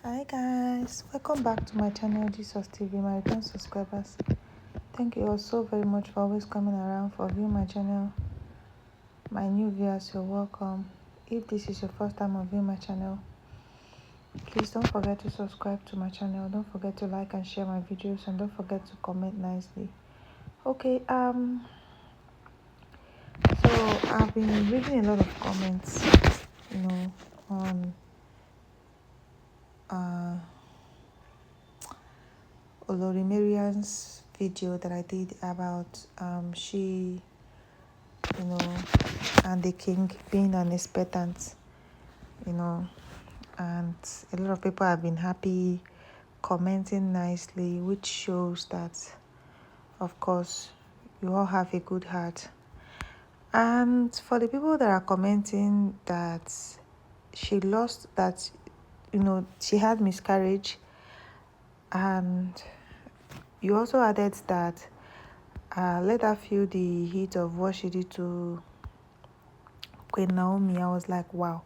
Hi guys, welcome back to my channel Jesus TV, my return subscribers. Thank you all so very much for always coming around for viewing my channel. My new viewers, you're welcome. If this is your first time of viewing my channel, please don't forget to subscribe to my channel. Don't forget to like and share my videos, and don't forget to comment nicely. Okay, so I've been reading a lot of comments, on olori Mariam's video that I did about she, you know, and the king being an expectant, and a lot of people have been happy, commenting nicely, which shows that, of course, you all have a good heart. And for the people that are commenting that she lost, that, she had miscarriage, and you also added that let her feel the heat of what she did to Queen Naomi. I was like, wow.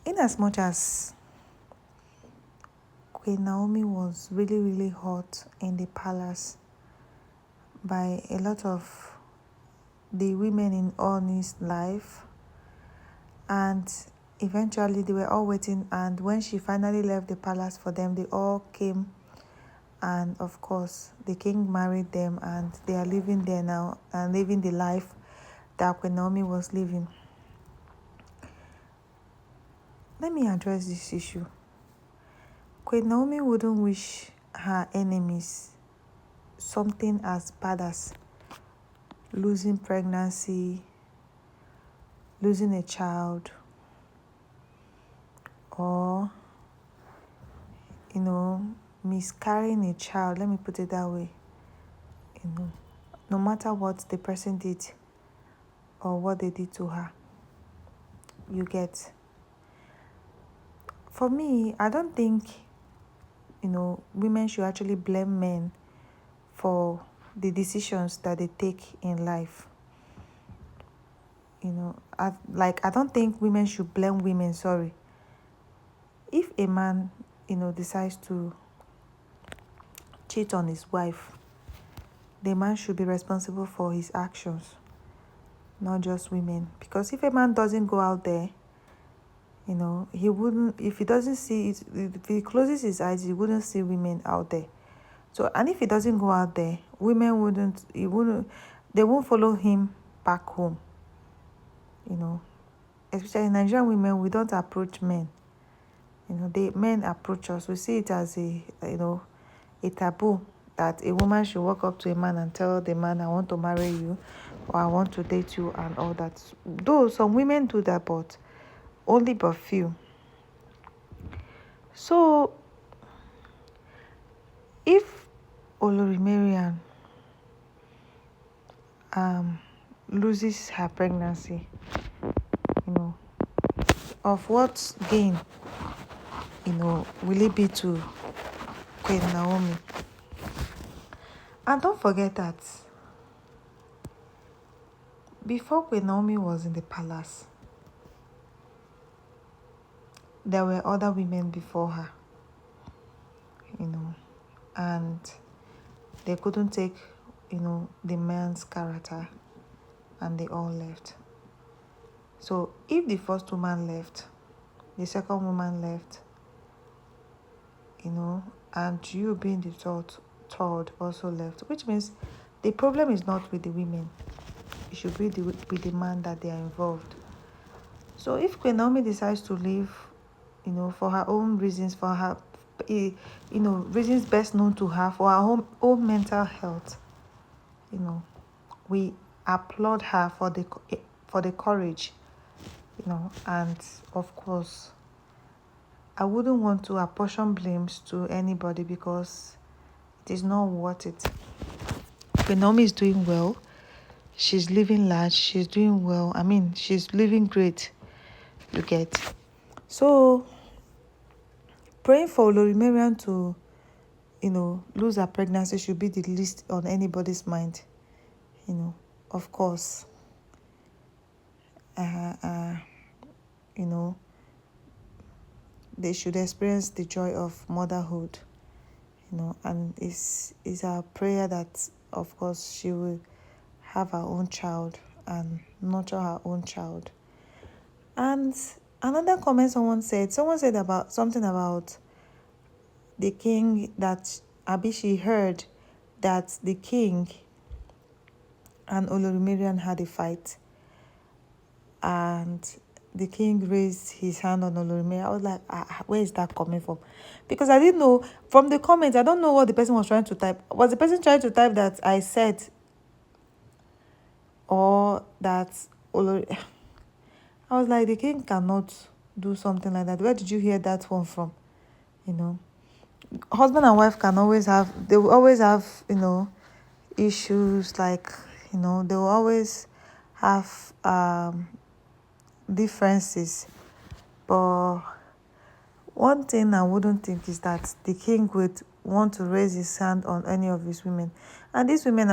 In as much as Queen Naomi was really, really hot in the palace by a lot of the women in Ooni's life, and eventually they were all waiting, and when she finally left the palace for them, they all came, and of course the king married them, and they are living there now and living the life that Queen Naomi was living. Let me address this issue. Queen Naomi wouldn't wish her enemies something as bad as losing pregnancy, losing a child, or, miscarrying a child. Let me put it that way. No matter what the person did or what they did to her, you get. For me, I don't think, women should actually blame men for the decisions that they take in life. I don't think women should blame women, sorry. If a man, decides to cheat on his wife, the man should be responsible for his actions, not just women. Because if a man doesn't go out there, he wouldn't, if he doesn't see it, if he closes his eyes, he wouldn't see women out there. So, and if he doesn't go out there, they won't follow him back home. Especially Nigerian women, we don't approach men. Men approach us. We see it as a taboo that a woman should walk up to a man and tell the man, I want to marry you, or I want to date you, and all that. Though some women do that, but only but few. So if Olori Mariam loses her pregnancy, of what gain, will it be to Queen Naomi? And don't forget that before Queen Naomi was in the palace, there were other women before her, and they couldn't take, the man's character, and they all left. So if the first woman left, the second woman left, and you being the third also left, which means the problem is not with the women. It should be with the man that they are involved. So if Queen Naomi decides to leave, for her own reasons, for her, reasons best known to her, for her own mental health, we applaud her for the courage, and of course, I wouldn't want to apportion blames to anybody because it is not worth it. Queen Naomi is doing well. She's living large. She's doing well. I mean, she's living great. You get. So, praying for Olori Mariam to, lose her pregnancy should be the least on anybody's mind. Of course. they should experience the joy of motherhood, and it's our prayer that, of course, she will have her own child and nurture her own child. And another comment someone said about something about the king, that Abi, she heard that the king and Olori Mariam had a fight, and the king raised his hand on Olori Mariam. I was like, where is that coming from? Because I didn't know from the comments. I don't know what the person was trying to type. Was the person trying to type that I said, or that Olori? I was like, the king cannot do something like that. Where did you hear that one from? You know, husband and wife can always have, they will always have, issues, like, they will always have differences. But one thing I wouldn't think is that the king would want to raise his hand on any of his women. And these women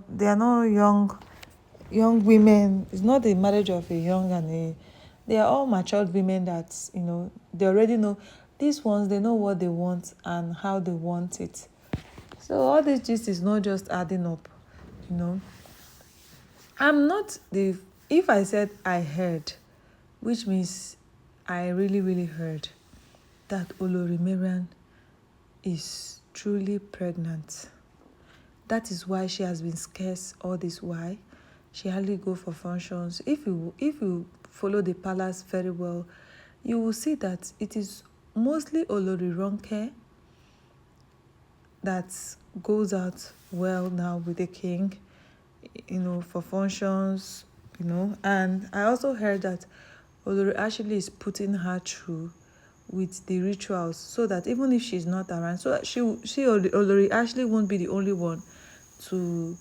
they are not young women. It's not the marriage of a young and they are all matured women that, they already know. These ones, they know what they want and how they want it. So all this gist is not just adding up, I'm not the, if I said I heard, which means I really, really heard that Olori Mariam is truly pregnant. That is why she has been scarce all this while. She hardly go for functions. If you follow the palace very well, you will see that it is mostly olori ronke that goes out well now with the king, for functions, And I also heard that Olori actually is putting her through with the rituals, so that even if she's not around, so Olori actually won't be the only one to,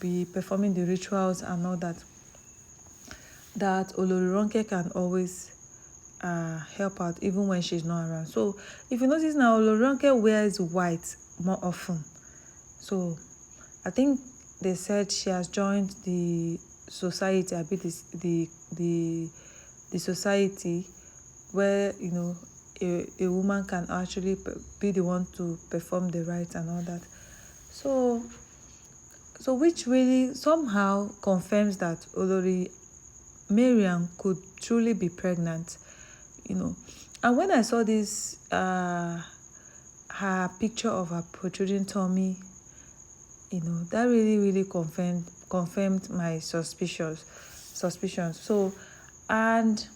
be performing the rituals and all that. That Olori Ronke can always help out even when she's not around. So if you notice now, Olori Ronke wears white more often. So I think they said she has joined the society, a bit the society where a woman can actually be the one to perform the rites and all that. So which really somehow confirms that Olori Mariam could truly be pregnant, And when I saw this, her picture of her protruding tummy, that really, really confirmed my suspicions. So, and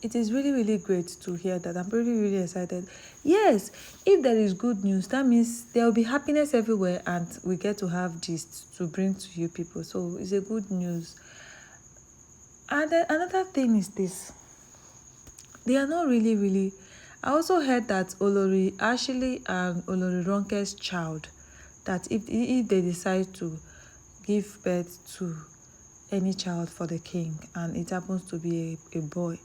it is really, really great to hear that. I'm really, really excited. Yes, if there is good news, that means there will be happiness everywhere, and we get to have gist to bring to you people. So it's a good news. And then another thing is this. They are not really, really. I also heard that Olori Ashley and Olori Ronke's child, that if they decide to give birth to any child for the king and it happens to be a boy,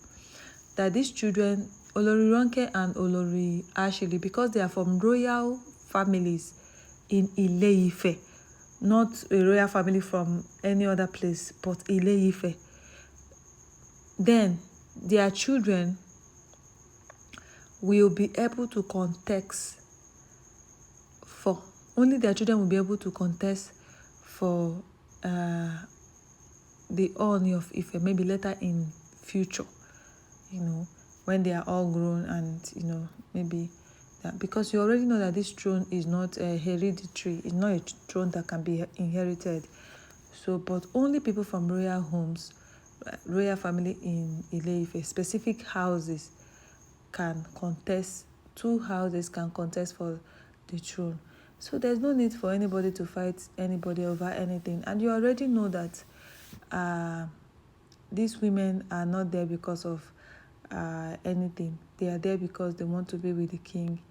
that these children, Olori Ronke and Olori Ashley, because they are from royal families in Ile-Ife, not a royal family from any other place, but Ile-Ife, then their children will be able to contest for, only their children will be able to contest for the Ooni of Ife, maybe later in future, when they are all grown, and maybe that, because you already know that this throne is not hereditary, it's not a throne that can be inherited. So, but only people from royal homes, royal family in Ile-Ife, specific houses can contest, 2 houses can contest for the throne. So there's no need for anybody to fight anybody over anything. And you already know that these women are not there because of anything. They are there because they want to be with the king,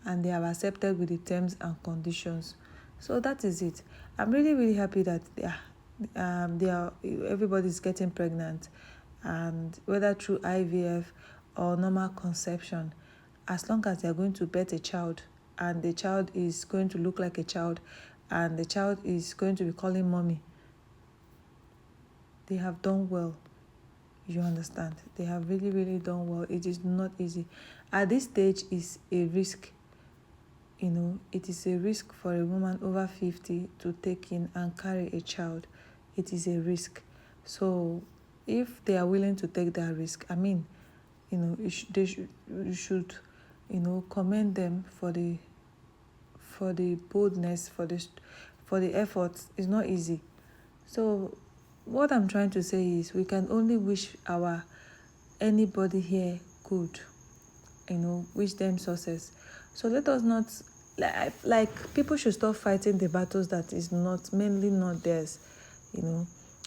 and they have accepted with the terms and conditions. So that is it. I'm really, really happy that everybody's getting pregnant, and whether through IVF or normal conception, as long as they're going to birth a child, and the child is going to look like a child, and the child is going to be calling mommy, they have done well. You understand? They have really, really done well. It is not easy. At this stage, is a risk. It is a risk for a woman over 50 to take in and carry a child. It is a risk. So if they are willing to take that risk, I mean, you should commend them for the boldness, for the efforts. It's not easy. So what I'm trying to say is we can only wish anybody here good, wish them success. So let us not, like people should stop fighting the battles that is mainly not theirs.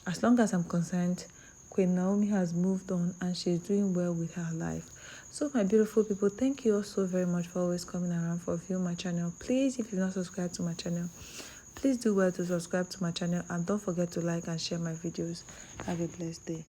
As long as I'm concerned, Queen Naomi has moved on and she's doing well with her life. So my beautiful people, thank you all so very much for always coming around for viewing my channel. Please, if you've not subscribed to my channel, please do well to subscribe to my channel, and don't forget to like and share my videos. Have a blessed day.